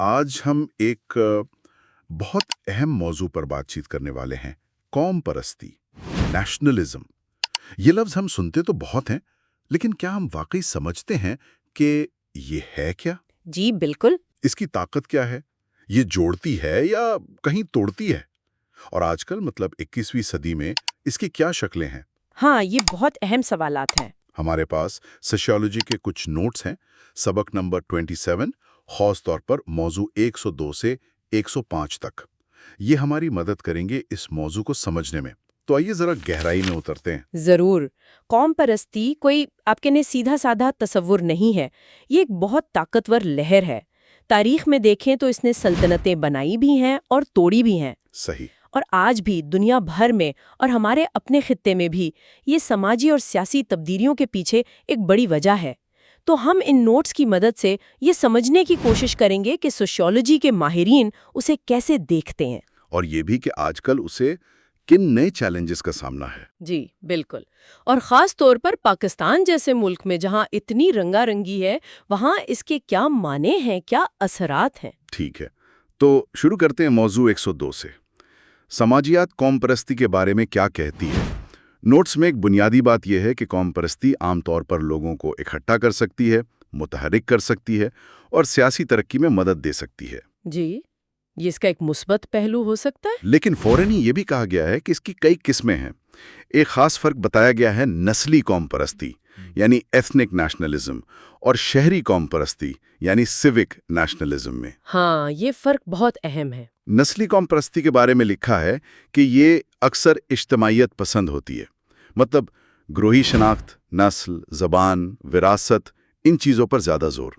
آج ہم ایک بہت اہم موضوع پر بات چیت کرنے والے ہیں، قوم پرستی، نیشنلزم۔ یہ لفظ ہم سنتے تو بہت ہیں، لیکن کیا ہم واقعی سمجھتے ہیں کہ یہ ہے کیا؟ جی بالکل۔ اس کی طاقت کیا ہے؟ یہ جوڑتی ہے یا کہیں توڑتی ہے؟ اور آج کل 21ویں صدی میں اس کی کیا شکلیں ہیں؟ ہاں، یہ بہت اہم سوالات ہیں۔ ہمارے پاس سوشیالوجی کے کچھ نوٹس ہیں، سبق نمبر 27، خاص طور پر موضوع 102 سے 105 تک۔ یہ ہماری مدد کریں گے اس موضوع کو سمجھنے میں۔ تو آئیے ذرا گہرائی میں اترتے ہیں۔ ضرور۔ قوم پرستی کوئی آپ کے نے سیدھا سادھا تصور نہیں ہے، یہ ایک بہت طاقتور لہر ہے۔ تاریخ میں دیکھیں تو اس نے سلطنتیں بنائی بھی ہیں اور توڑی بھی ہیں۔ صحیح۔ اور آج بھی دنیا بھر میں اور ہمارے اپنے خطے میں بھی یہ سماجی اور سیاسی تبدیلیوں کے پیچھے ایک بڑی وجہ ہے۔ تو ہم ان نوٹس کی مدد سے یہ سمجھنے کی کوشش کریں گے کہ سوشیالوجی کے ماہرین اسے کیسے دیکھتے ہیں۔ اور یہ بھی کہ آج کل اسے کن نئے چیلنجز کا سامنا ہے۔ جی بالکل۔ اور خاص طور پر پاکستان جیسے ملک میں جہاں اتنی رنگا رنگی ہے، وہاں اس کے کیا معنی ہیں، کیا اثرات ہیں۔ ٹھیک ہے، تو شروع کرتے ہیں موضوع 102 سے۔ سماجیات قوم پرستی کے بارے میں کیا کہتی ہے؟ نوٹس میں ایک بنیادی بات یہ ہے کہ قوم پرستی عام طور پر لوگوں کو اکٹھا کر سکتی ہے، متحرک کر سکتی ہے اور سیاسی ترقی میں مدد دے سکتی ہے۔ جی، یہ اس کا ایک مثبت پہلو ہو سکتا ہے۔ لیکن فوراً ہی یہ بھی کہا گیا ہے کہ اس کی کئی قسمیں ہیں۔ ایک خاص فرق بتایا گیا ہے نسلی قوم پرستی یعنی ایتھنک نیشنلزم اور شہری قوم پرستی یعنی سیوک نیشنلزم میں۔ ہاں، یہ فرق بہت اہم ہے۔ نسلی قوم پرستی کے بارے میں لکھا ہے کہ یہ اکثر اجتماعیت پسند ہوتی ہے، مطلب گروہی شناخت، نسل، زبان، وراثت، ان چیزوں پر زیادہ زور۔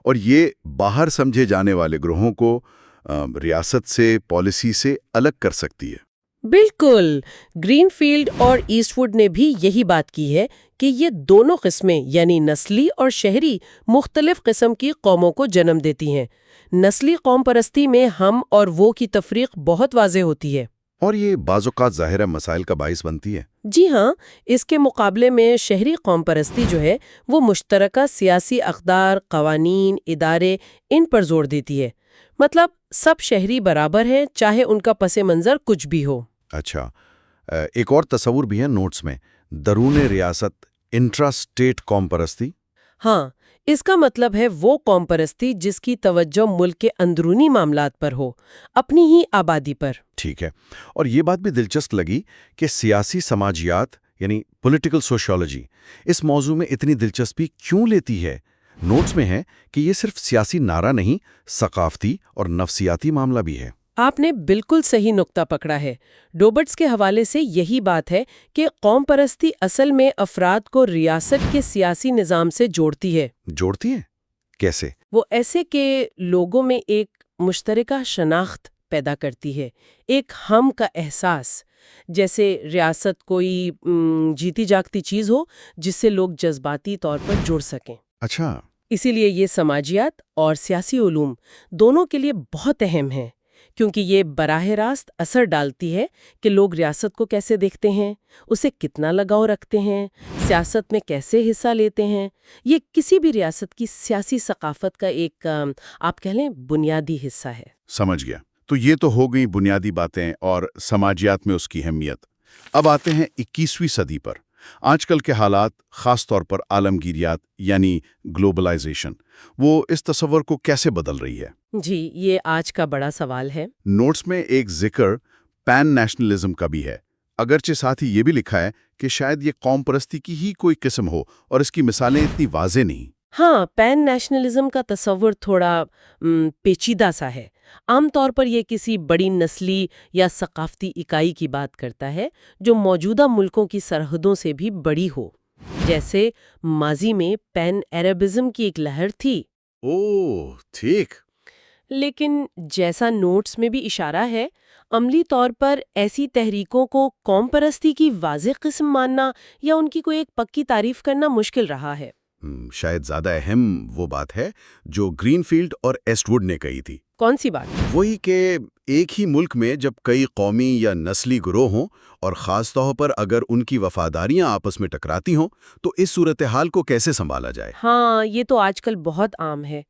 اور یہ باہر سمجھے جانے والے گروہوں کو ریاست سے، پالیسی سے الگ کر سکتی ہے۔ بالکل۔ گرین فیلڈ اور ایسٹ ووڈ نے بھی یہی بات کی ہے کہ یہ دونوں قسمیں یعنی نسلی اور شہری مختلف قسم کی قوموں کو جنم دیتی ہیں۔ نسلی قوم پرستی میں ہم اور وہ کی تفریق بہت واضح ہوتی ہے، اور یہ بعض اوقات ظاہرہ مسائل کا باعث بنتی ہے۔ جی ہاں۔ اس کے مقابلے میں شہری قوم پرستی جو ہے وہ مشترکہ سیاسی اقدار، قوانین، ادارے ان پر زور دیتی ہے۔ مطلب سب شہری برابر ہیں، چاہے ان کا پس منظر کچھ بھی ہو۔ اچھا، ایک اور تصور بھی ہے نوٹس میں، درون ریاست انٹرا اسٹیٹ قوم پرستی۔ ہاں، اس کا مطلب ہے وہ قوم پرستی جس کی توجہ ملک کے اندرونی معاملات پر ہو، اپنی ہی آبادی پر۔ ٹھیک ہے، اور یہ بات بھی دلچسپ لگی کہ سیاسی سماجیات یعنی پولیٹیکل سوشیالوجی اس موضوع میں اتنی دلچسپی کیوں لیتی ہے؟ نوٹس میں ہے کہ یہ صرف سیاسی نعرہ نہیں، ثقافتی اور نفسیاتی معاملہ بھی ہے۔ آپ نے بالکل صحیح نقطہ پکڑا ہے۔ ڈوبرٹس کے حوالے سے یہی بات ہے کہ قوم پرستی اصل میں افراد کو ریاست کے سیاسی نظام سے جوڑتی ہے۔ جوڑتی ہے؟ کیسے؟ وہ ایسے کہ لوگوں میں ایک مشترکہ شناخت پیدا کرتی ہے، ایک ہم کا احساس، جیسے ریاست کوئی جیتی جاگتی چیز ہو جس سے لوگ جذباتی طور پر جڑ سکیں۔ اچھا۔ اسی لیے یہ سماجیات اور سیاسی علوم دونوں کے لیے بہت اہم ہے، کیونکہ یہ براہ راست اثر ڈالتی ہے کہ لوگ ریاست کو کیسے دیکھتے ہیں، اسے کتنا لگاؤ رکھتے ہیں، سیاست میں کیسے حصہ لیتے ہیں۔ یہ کسی بھی ریاست کی سیاسی ثقافت کا ایک آپ کہہ لیں بنیادی حصہ ہے۔ سمجھ گیا۔ تو یہ تو ہو گئی بنیادی باتیں اور سماجیات میں اس کی اہمیت۔ اب آتے ہیں 21ویں صدی پر۔ آج کل کے حالات، خاص طور پر عالمگیریات یعنی گلوبلائزیشن، وہ اس تصور کو کیسے بدل رہی ہے؟ جی، یہ آج کا بڑا سوال ہے۔ نوٹس میں ایک ذکر پین نیشنلزم کا بھی ہے، اگرچہ ساتھ ہی یہ بھی لکھا ہے کہ شاید یہ قوم پرستی کی ہی کوئی قسم ہو اور اس کی مثالیں اتنی واضح نہیں۔ ہاں، پین نیشنلزم کا تصور تھوڑا پیچیدہ سا ہے۔ عام طور پر یہ کسی بڑی نسلی یا ثقافتی اکائی کی بات کرتا ہے جو موجودہ ملکوں کی سرحدوں سے بھی بڑی ہو، جیسے ماضی میں پین عربزم کی ایک لہر تھی۔ اوہ، ٹھیک۔ لیکن جیسا نوٹس میں بھی اشارہ ہے، عملی طور پر ایسی تحریکوں کو قوم پرستی کی واضح قسم ماننا یا ان کی کوئی ایک پکی تعریف کرنا مشکل رہا ہے۔ شاید زیادہ اہم وہ بات ہے جو گرین فیلڈ اور ایسٹ ووڈ نے کہی تھی۔ کون سی بات؟ وہی کہ ایک ہی ملک میں جب کئی قومی یا نسلی گروہ ہوں اور خاص طور پر اگر ان کی وفاداریاں آپس میں ٹکراتی ہوں تو اس صورتحال کو کیسے سنبھالا جائے؟ ہاں، یہ تو آج کل بہت عام ہے۔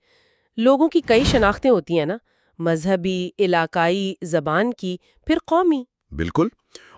لوگوں کی کئی شناختیں ہوتی ہیں نا، مذہبی، علاقائی، زبان کی، پھر قومی۔ بالکل،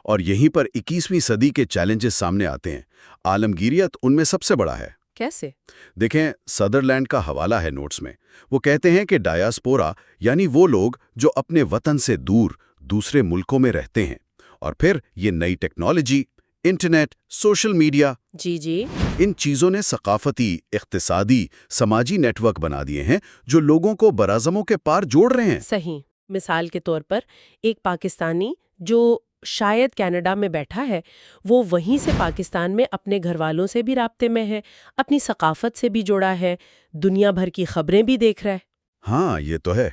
اور یہیں پر 21ویں صدی کے چیلنجز سامنے آتے ہیں۔ عالمگیریت ان میں سب سے بڑا ہے۔ کیسے؟ دیکھیں، سدرلینڈ کا حوالہ ہے نوٹس میں۔ وہ کہتے ہیں کہ ڈایاسپورا یعنی وہ لوگ جو اپنے وطن سے دور دوسرے ملکوں میں رہتے ہیں، اور پھر یہ نئی ٹیکنالوجی، انٹرنیٹ، سوشل میڈیا، جی ان چیزوں نے ثقافتی، اقتصادی، سماجی نیٹ ورک بنا دیے ہیں جو لوگوں کو براعظموں کے پار جوڑ رہے ہیں۔ صحیح۔ مثال کے طور پر ایک پاکستانی جو شاید کینیڈا میں بیٹھا ہے، وہ وہیں سے پاکستان میں اپنے گھر والوں سے بھی رابطے میں ہے، اپنی ثقافت سے بھی جڑا ہے، دنیا بھر کی خبریں بھی دیکھ رہا ہے۔ ہاں، یہ تو ہے۔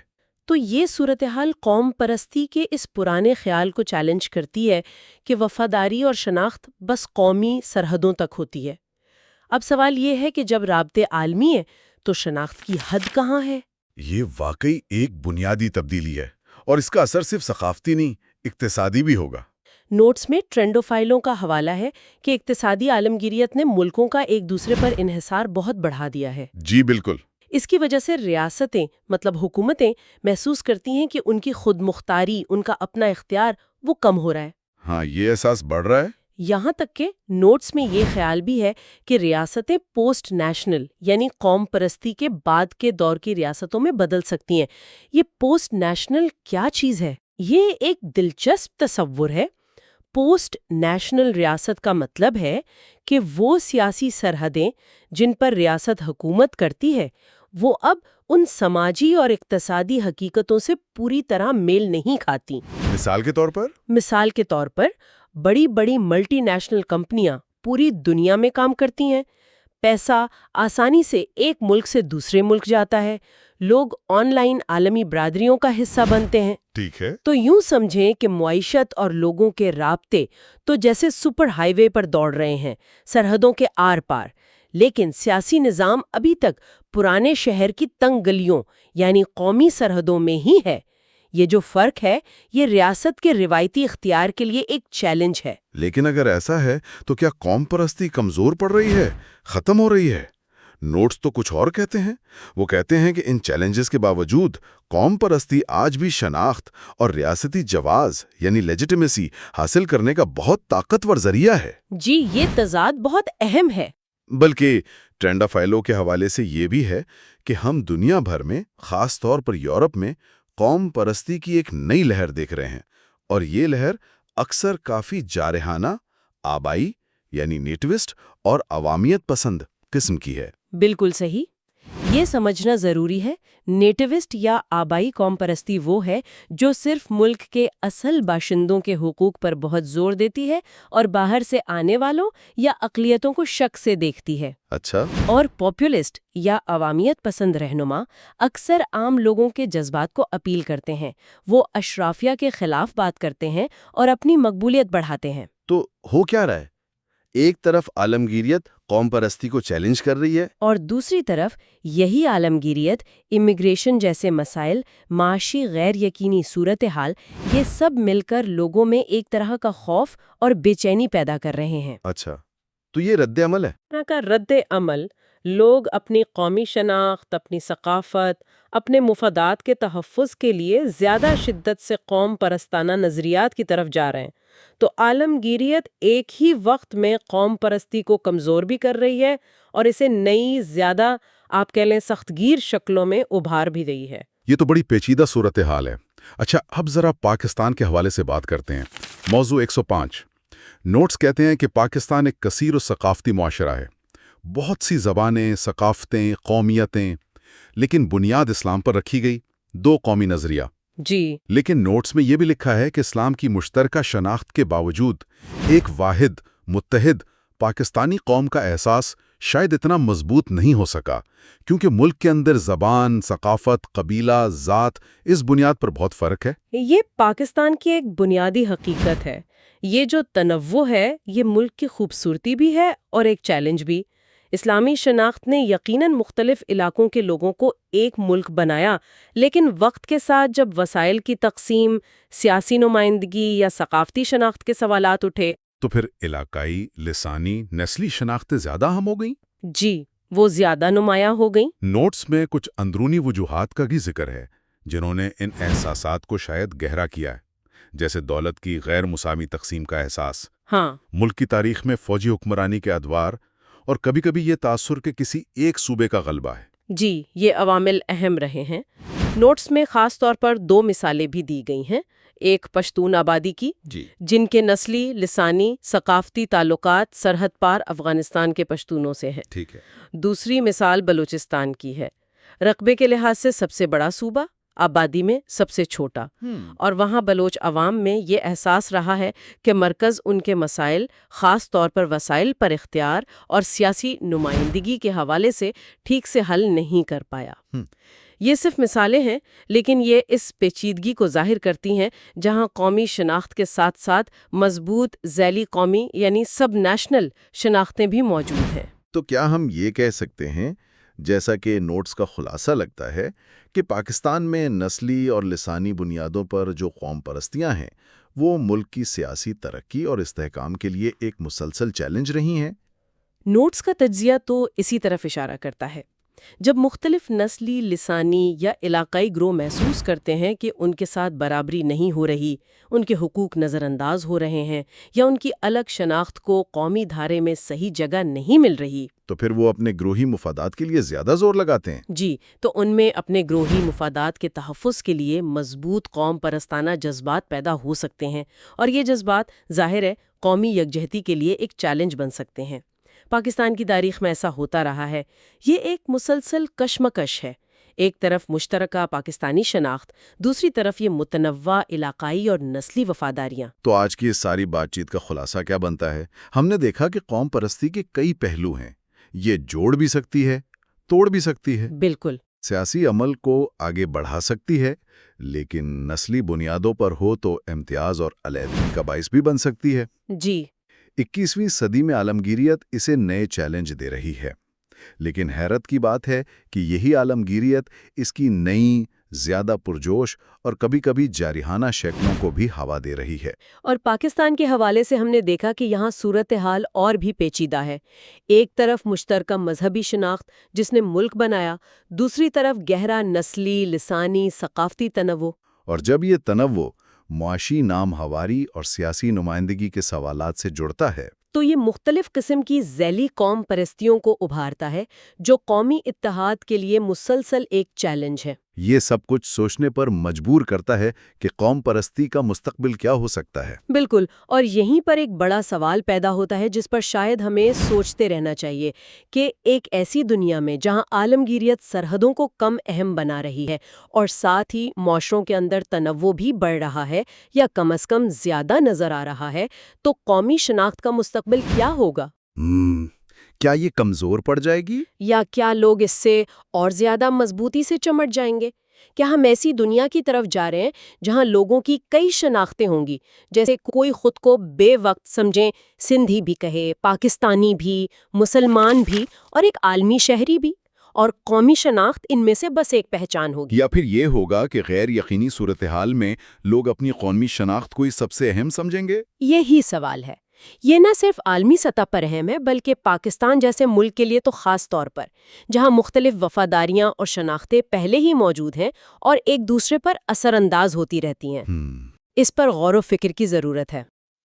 تو یہ صورتحال قوم پرستی کے اس پرانے خیال کو چیلنج کرتی ہے کہ وفاداری اور شناخت بس قومی سرحدوں تک ہوتی ہے۔ اب سوال یہ ہے کہ جب رابطے عالمی ہیں تو شناخت کی حد کہاں ہے؟ یہ واقعی ایک بنیادی تبدیلی ہے، اور اس کا اثر صرف ثقافتی نہیں، اقتصادی بھی ہوگا۔ نوٹس میں ٹرینڈوفائلوں کا حوالہ ہے کہ اقتصادی عالمگیریت نے ملکوں کا ایک دوسرے پر انحصار بہت بڑھا دیا ہے۔ جی بالکل۔ اس کی وجہ سے ریاستیں مطلب حکومتیں محسوس کرتی ہیں کہ ان کی خود مختاری، ان کا اپنا اختیار وہ کم ہو رہا ہے۔ ہاں، یہ احساس بڑھ رہا ہے۔ یہاں تک کہ نوٹس میں یہ خیال بھی ہے کہ ریاستیں پوسٹ نیشنل یعنی قوم پرستی کے بعد کے دور کی ریاستوں میں بدل سکتی ہیں۔ یہ پوسٹ نیشنل کیا چیز ہے؟ یہ ایک دلچسپ تصور ہے۔ پوسٹ نیشنل ریاست کا مطلب ہے کہ وہ سیاسی سرحدیں جن پر ریاست حکومت کرتی ہے وہ اب ان سماجی اور اقتصادی حقیقتوں سے پوری طرح میل نہیں کھاتی۔ مثال کے طور پر؟ مثال کے طور پر بڑی بڑی ملٹی نیشنل کمپنیاں پوری دنیا میں کام کرتی ہیں، پیسہ آسانی سے ایک ملک سے دوسرے ملک جاتا ہے، لوگ آن لائن عالمی برادریوں کا حصہ بنتے ہیں۔ ٹھیک ہے۔ تو یوں سمجھیں کہ معیشت اور لوگوں کے رابطے تو جیسے سپر ہائی وے پر دوڑ رہے ہیں، سرحدوں کے آر پار، لیکن سیاسی نظام ابھی تک پرانے شہر کی تنگ گلیوں یعنی قومی سرحدوں میں ہی ہے۔ یہ جو فرق ہے یہ ریاست کے روایتی اختیار کے لیے ایک چیلنج ہے۔ لیکن اگر ایسا ہے تو کیا قوم پرستی کمزور پڑ رہی ہے، ختم ہو رہی ہے؟ نوٹس تو کچھ اور کہتے ہیں۔ وہ کہتے ہیں کہ ان چیلنجز کے باوجود قوم پرستی آج بھی شناخت اور ریاستی جواز یعنی لیجیٹیمیسی حاصل کرنے کا بہت طاقتور ذریعہ ہے۔ جی، یہ تضاد بہت اہم ہے۔ بلکہ ٹرینڈوفائلوں کے حوالے سے یہ بھی ہے کہ ہم دنیا بھر میں، خاص طور پر یورپ میں، قوم پرستی کی ایک نئی لہر دیکھ رہے ہیں، اور یہ لہر اکثر کافی جارحانہ، آبائی یعنی نیٹوسٹ اور عوامیت پسند قسم کی ہے۔ بالکل صحیح۔ یہ سمجھنا ضروری ہے، نیٹوسٹ یا آبائی قوم پرستی وہ ہے جو صرف ملک کے اصل باشندوں کے حقوق پر بہت زور دیتی ہے اور باہر سے آنے والوں یا اقلیتوں کو شک سے دیکھتی ہے۔ اچھا۔ اور پاپولسٹ یا عوامیت پسند رہنما اکثر عام لوگوں کے جذبات کو اپیل کرتے ہیں، وہ اشرافیہ کے خلاف بات کرتے ہیں اور اپنی مقبولیت بڑھاتے ہیں۔ تو ہو کیا رہا ہے؟ ایک طرف عالمگیریت قوم پرستی کو چیلنج کر رہی ہے، اور دوسری طرف یہی عالمگیریت، امیگریشن جیسے مسائل، معاشی غیر یقینی صورتحال، یہ سب مل کر لوگوں میں ایک طرح کا خوف اور بے چینی پیدا کر رہے ہیں۔ اچھا، تو یہ رد عمل ہے؟ طرح کا رد عمل، لوگ اپنی قومی شناخت، اپنی ثقافت، اپنے مفادات کے تحفظ کے لیے زیادہ شدت سے قوم پرستانہ نظریات کی طرف جا رہے ہیں۔ تو عالمگیریت ایک ہی وقت میں قوم پرستی کو کمزور بھی کر رہی ہے اور اسے نئی، زیادہ آپ کہہ لیں سخت گیر شکلوں میں ابھار بھی رہی ہے۔ یہ تو بڑی پیچیدہ صورتحال ہے۔ اچھا، اب ذرا پاکستان کے حوالے سے بات کرتے ہیں۔ موضوع 105۔ نوٹس کہتے ہیں کہ پاکستان ایک کثیر و ثقافتی معاشرہ ہے، بہت سی زبانیں، ثقافتیں، قومیتیں، لیکن بنیاد اسلام پر رکھی گئی، دو قومی نظریہ۔ جی، لیکن نوٹس میں یہ بھی لکھا ہے کہ اسلام کی مشترکہ شناخت کے باوجود ایک واحد، متحد پاکستانی قوم کا احساس شاید اتنا مضبوط نہیں ہو سکا، کیونکہ ملک کے اندر زبان، ثقافت، قبیلہ، ذات، اس بنیاد پر بہت فرق ہے۔ یہ پاکستان کی ایک بنیادی حقیقت ہے۔ یہ جو تنوع ہے یہ ملک کی خوبصورتی بھی ہے اور ایک چیلنج بھی۔ اسلامی شناخت نے یقیناً مختلف علاقوں کے لوگوں کو ایک ملک بنایا، لیکن وقت کے ساتھ جب وسائل کی تقسیم، سیاسی نمائندگی یا ثقافتی شناخت کے سوالات اٹھے تو پھر علاقائی، لسانی، نسلی شناختیں زیادہ اہم ہو گئیں۔ جی، وہ زیادہ نمایاں ہو گئیں؟ نوٹس میں کچھ اندرونی وجوہات کا بھی ذکر ہے جنہوں نے ان احساسات کو شاید گہرا کیا ہے، جیسے دولت کی غیر مساوی تقسیم کا احساس، ہاں، ملک کی تاریخ میں فوجی حکمرانی کے ادوار، اور کبھی کبھی یہ تاثر کہ کسی ایک صوبے کا غلبہ ہے۔ جی، یہ عوامل اہم رہے ہیں۔ نوٹس میں خاص طور پر 2 مثالیں بھی دی گئی ہیں۔ ایک پشتون آبادی کی، جن کے نسلی، لسانی، ثقافتی تعلقات سرحد پار افغانستان کے پشتونوں سے ہیں۔ ٹھیک ہے۔ دوسری مثال بلوچستان کی ہے، رقبے کے لحاظ سے سب سے بڑا صوبہ، آبادی میں سب سے چھوٹا، اور وہاں بلوچ عوام میں یہ احساس رہا ہے کہ مرکز ان کے مسائل، خاص طور پر وسائل پر اختیار اور سیاسی نمائندگی کے حوالے سے ٹھیک سے حل نہیں کر پایا۔ یہ صرف مثالیں ہیں، لیکن یہ اس پیچیدگی کو ظاہر کرتی ہیں جہاں قومی شناخت کے ساتھ ساتھ مضبوط ذیلی قومی یعنی سب نیشنل شناختیں بھی موجود ہیں۔ تو کیا ہم یہ کہہ سکتے ہیں، جیسا کہ نوٹس کا خلاصہ لگتا ہے، کہ پاکستان میں نسلی اور لسانی بنیادوں پر جو قوم پرستیاں ہیں وہ ملک کی سیاسی ترقی اور استحکام کے لیے ایک مسلسل چیلنج رہی ہیں؟ نوٹس کا تجزیہ تو اسی طرف اشارہ کرتا ہے۔ جب مختلف نسلی، لسانی یا علاقائی گروہ محسوس کرتے ہیں کہ ان کے ساتھ برابری نہیں ہو رہی، ان کے حقوق نظر انداز ہو رہے ہیں یا ان کی الگ شناخت کو قومی دھارے میں صحیح جگہ نہیں مل رہی، تو پھر وہ اپنے گروہی مفادات کے لیے زیادہ زور لگاتے ہیں۔ جی، تو ان میں اپنے گروہی مفادات کے تحفظ کے لیے مضبوط قوم پرستانہ جذبات پیدا ہو سکتے ہیں، اور یہ جذبات ظاہر ہے قومی یکجہتی کے لیے ایک چیلنج بن سکتے ہیں۔ پاکستان کی تاریخ میں ایسا ہوتا رہا ہے۔ یہ ایک مسلسل کشمکش ہے، ایک طرف مشترکہ پاکستانی شناخت، دوسری طرف یہ متنوع علاقائی اور نسلی وفاداریاں۔ تو آج کی اس ساری بات چیت کا خلاصہ کیا بنتا ہے؟ ہم نے دیکھا کہ قوم پرستی کے کئی پہلو ہیں، یہ جوڑ بھی سکتی ہے، توڑ بھی سکتی ہے، بالکل، سیاسی عمل کو آگے بڑھا سکتی ہے، لیکن نسلی بنیادوں پر ہو تو امتیاز اور علیحدگی کا باعث بھی بن سکتی ہے۔ جی، 21ویں صدی میں عالمگیریت اسے نئے چیلنج دے رہی ہے، لیکن حیرت کی بات ہے کہ یہی عالمگیریت اس کی نئی، زیادہ پرجوش اور کبھی کبھی جارحانہ شکلوں کو بھی ہوا دے رہی ہے۔ اور پاکستان کے حوالے سے ہم نے دیکھا کہ یہاں صورتحال اور بھی پیچیدہ ہے۔ ایک طرف مشترکہ مذہبی شناخت جس نے ملک بنایا، دوسری طرف گہرا نسلی، لسانی، ثقافتی تنوع۔ اور جب یہ تنوع معاشی نام ہواری اور سیاسی نمائندگی کے سوالات سے جڑتا ہے تو یہ مختلف قسم کی ذیلی قوم پرستیوں کو ابھارتا ہے جو قومی اتحاد کے لیے مسلسل ایک چیلنج ہے۔ یہ سب کچھ سوچنے پر مجبور کرتا ہے کہ قوم پرستی کا مستقبل کیا ہو سکتا ہے۔ بالکل، اور یہیں پر ایک بڑا سوال پیدا ہوتا ہے جس پر شاید ہمیں سوچتے رہنا چاہیے کہ ایک ایسی دنیا میں جہاں عالمگیریت سرحدوں کو کم اہم بنا رہی ہے اور ساتھ ہی معاشروں کے اندر تنوع بھی بڑھ رہا ہے یا کم از کم زیادہ نظر آ رہا ہے، تو قومی شناخت کا مستقبل کیا ہوگا؟ کیا یہ کمزور پڑ جائے گی؟ یا کیا لوگ اس سے اور زیادہ مضبوطی سے چمٹ جائیں گے؟ کیا ہم ایسی دنیا کی طرف جا رہے ہیں جہاں لوگوں کی کئی شناختیں ہوں گی، جیسے کوئی خود کو بے وقت سمجھیں، سندھی بھی کہے، پاکستانی بھی، مسلمان بھی، اور ایک عالمی شہری بھی، اور قومی شناخت ان میں سے بس ایک پہچان ہوگی؟ یا پھر یہ ہوگا کہ غیر یقینی صورتحال میں لوگ اپنی قومی شناخت کو ہی سب سے اہم سمجھیں گے؟ یہی سوال ہے۔ یہ نہ صرف عالمی سطح پر اہم ہے بلکہ پاکستان جیسے ملک کے لیے تو خاص طور پر، جہاں مختلف وفاداریاں اور شناختیں پہلے ہی موجود ہیں اور ایک دوسرے پر اثر انداز ہوتی رہتی ہیں۔ اس پر غور و فکر کی ضرورت ہے۔